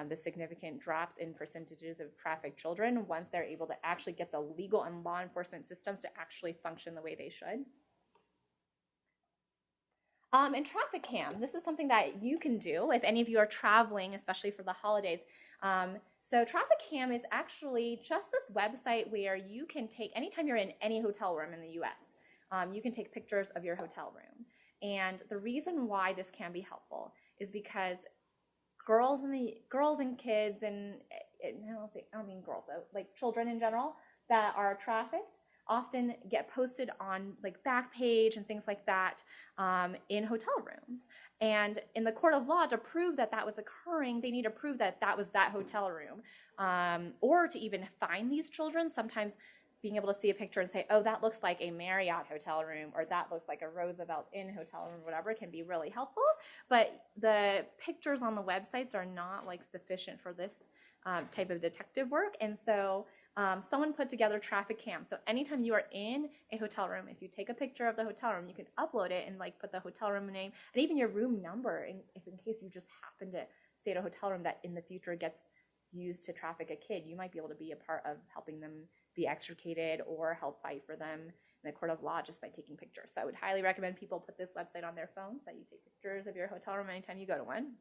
the significant drops in percentages of trafficked children once they're able to actually get the legal and law enforcement systems to actually function the way they should. And Traffic Cam, this is something that you can do if any of you are traveling, especially for the holidays. So Traffic Cam is actually just this website where you can take, anytime you're in any hotel room in the US, you can take pictures of your hotel room. And the reason why this can be helpful is because girls and kids, and I don't mean girls though, like children in general that are trafficked often get posted on like Backpage and things like that in hotel rooms. And in the court of law, to prove that that was occurring, they need to prove that that was that hotel room, or to even find these children. Sometimes being able to see a picture and say, oh, that looks like a Marriott hotel room, or that looks like a Roosevelt Inn hotel room, whatever, can be really helpful. But the pictures on the websites are not like sufficient for this type of detective work. And so someone put together Traffic Cam. So anytime you are in a hotel room, if you take a picture of the hotel room, you can upload it and like put the hotel room name and even your room number, if in case you just happen to stay at a hotel room that in the future gets used to traffic a kid, you might be able to be a part of helping them be extricated or help fight for them in the court of law just by taking pictures. So I would highly recommend people put this website on their phones, that you take pictures of your hotel room anytime you go to one.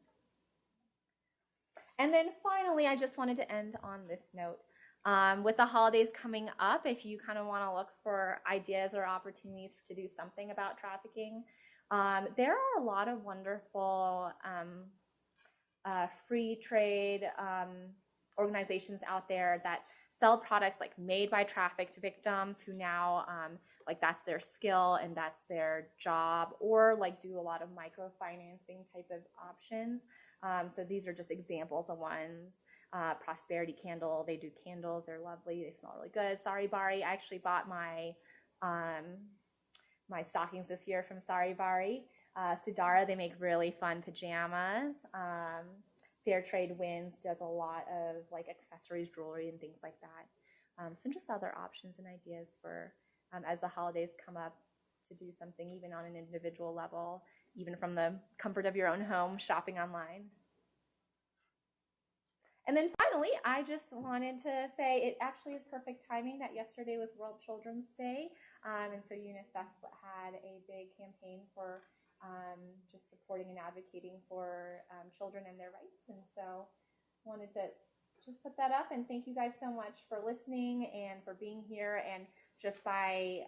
And then finally, I just wanted to end on this note. With the holidays coming up, if you kind of want to look for ideas or opportunities to do something about trafficking, there are a lot of wonderful free trade organizations out there that sell products like made by trafficked victims who now like that's their skill and that's their job, or like do a lot of microfinancing type of options. So these are just examples of ones. Prosperity Candle, they do candles, they're lovely, they smell really good. Sari Bari, I actually bought my my stockings this year from Sari Bari. Sudara, they make really fun pajamas. Fair Trade Winds does a lot of like accessories, jewelry, and things like that. Some just other options and ideas for as the holidays come up to do something even on an individual level, even from the comfort of your own home, shopping online. And then finally, I just wanted to say it actually is perfect timing that yesterday was World Children's Day. And so UNICEF had a big campaign for just supporting and advocating for children and their rights. And so wanted to just put that up and thank you guys so much for listening and for being here, and just by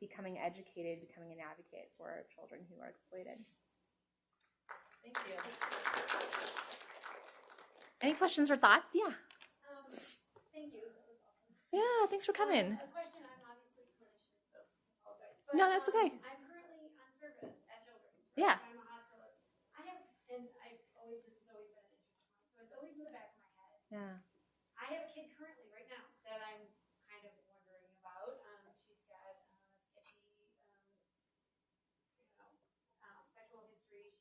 becoming educated, becoming an advocate for children who are exploited.
Thank you.
Any questions or thoughts? Yeah.
Thank you. That was awesome.
Yeah, thanks for coming.
A question, I'm obviously a clinician, so I apologize. But,
No, that's okay.
I'm currently on service at Children's. Right?
Yeah.
So I'm a hospitalist. This has always been an interest of mine, so it's always in the back of my head.
Yeah.
I have a kid currently right now that I'm kind of wondering about. She's got sketchy, sexual history.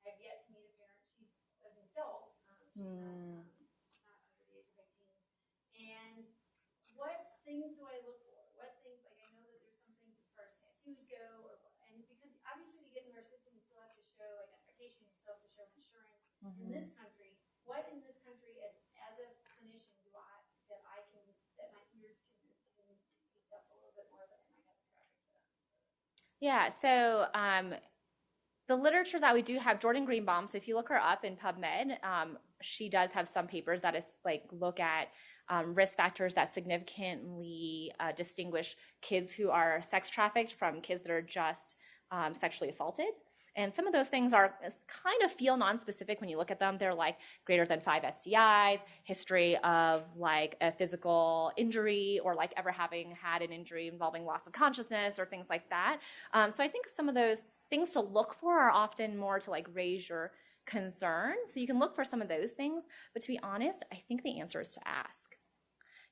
I've yet to meet a parent. She's an adult. She's not under the age of 18. And what things do I look for? What things, like I know that there's some things as far as tattoos go, and because obviously to get into our system, you still have to show identification, you still have to show insurance. In this country, what in this country as a clinician that my ears can pick up a little bit more that I might have a traffic for them?
Yeah, so the literature that we do have, Jordan Greenbaum, so if you look her up in PubMed, she does have some papers that is like look at risk factors that significantly distinguish kids who are sex trafficked from kids that are just sexually assaulted. And some of those things are kind of feel non-specific when you look at them. They're like greater than 5 STIs, history of like a physical injury, or like ever having had an injury involving loss of consciousness or things like that. So I think some of those things to look for are often more to like raise your concern. So you can look for some of those things, but to be honest, I think the answer is to ask.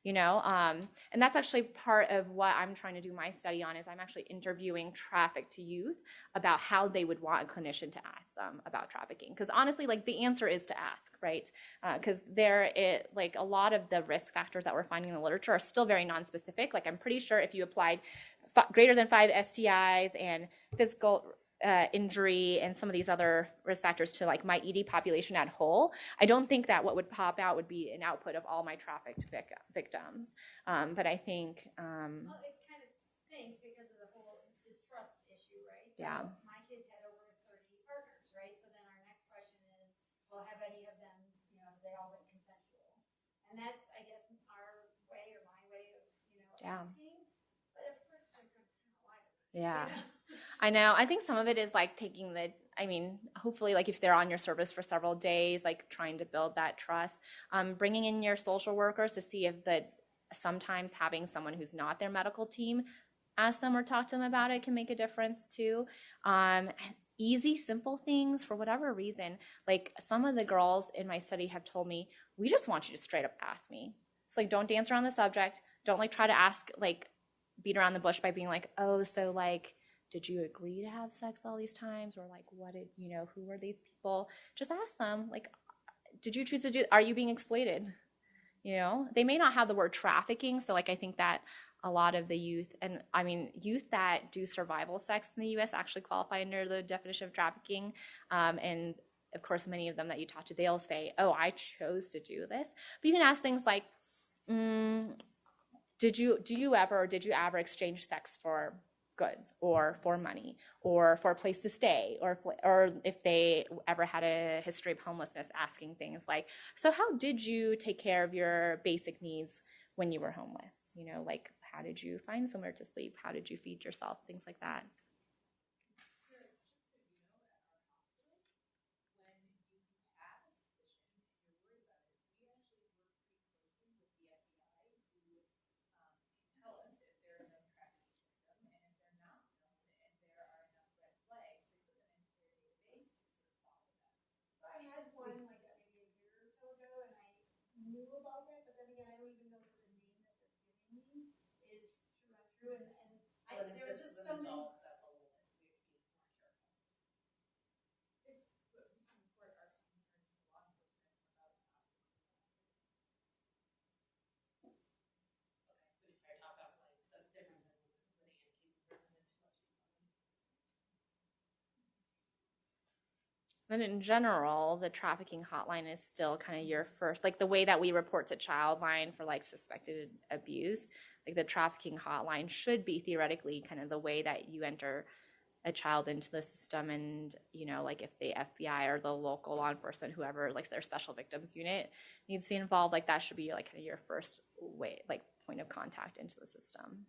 And that's actually part of what I'm trying to do my study on, is I'm actually interviewing trafficked youth about how they would want a clinician to ask them about trafficking. Because honestly, like the answer is to ask, right? Because like a lot of the risk factors that we're finding in the literature are still very non-specific. Like I'm pretty sure if you applied greater than 5 STIs and physical injury and some of these other risk factors to like my ED population at whole, I don't think that what would pop out would be an output of all my trafficked victims. But I think
well, it kind of stinks because of the whole distrust issue, right? So
yeah.
My kids had over 30 partners, right? So then our next question is, well, have any of them, have they all been consensual? And that's, I guess, our way or my way of,
Yeah.
asking. But of course, they're going to kind of lie to me.
Yeah. I know. I think some of it is like hopefully like if they're on your service for several days, like trying to build that trust, bringing in your social workers to see if sometimes having someone who's not their medical team ask them or talk to them about it can make a difference too. And easy, simple things for whatever reason. Like some of the girls in my study have told me, we just want you to straight up ask me. It's like, don't dance around the subject. Don't like try to ask, like beat around the bush by being like, oh, so like, did you agree to have sex all these times? Or like, who were these people? Just ask them, like, did you choose to are you being exploited? They may not have the word trafficking. So like, I think that a lot of the youth that do survival sex in the US actually qualify under the definition of trafficking. And of course, many of them that you talk to, they'll say, oh, I chose to do this. But you can ask things like, did you ever exchange sex for goods or for money or for a place to stay, or if they ever had a history of homelessness, asking things like, so how did you take care of your basic needs when you were homeless? Like how did you find somewhere to sleep? How did you feed yourself? Things like that.
One like maybe a year or so ago, and I knew about that, but then again, I don't even know that the name that they're giving me is true and there was just so many. That's a little bit, we have to be more careful. We can report our concerns to law enforcement
And in general, the trafficking hotline is still kind of your first, like the way that we report to Childline for like suspected abuse, like the trafficking hotline should be theoretically kind of the way that you enter a child into the system. And, you know, like if the FBI or the local law enforcement, whoever, like their special victims unit needs to be involved, like that should be like kind of your first way, like point of contact into the system.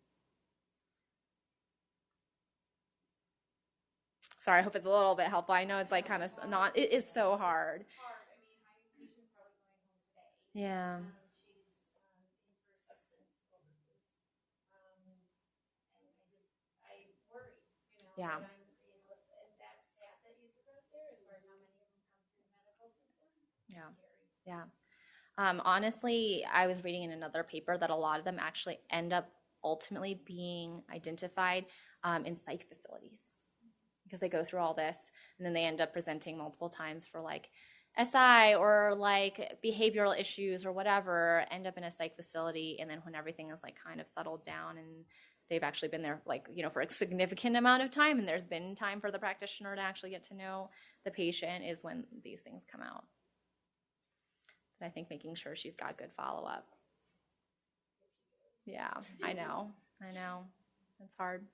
Sorry, I hope it's a little bit helpful. I know it's like kind of not, it is so hard.
Hard. I mean, my patient's probably going home today.
Yeah.
She's in for substance overdose. And I worry, you know.
Yeah.
That I'm, you know, and that stat that you threw out there, as far as how many of them come through the medical system,
Yeah.
scary.
Yeah. Honestly, I was reading in another paper that a lot of them actually end up ultimately being identified in psych facilities because they go through all this and then they end up presenting multiple times for like SI or like behavioral issues or whatever, end up in a psych facility. And then when everything is like kind of settled down and they've actually been there like, you know, for a significant amount of time and there's been time for the practitioner to actually get to know the patient is when these things come out. I think making sure she's got good follow-up. Yeah, I know. It's hard.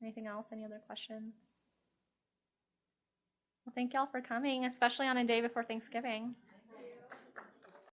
Anything else? Any other questions? Well, thank y'all for coming, especially on a day before Thanksgiving.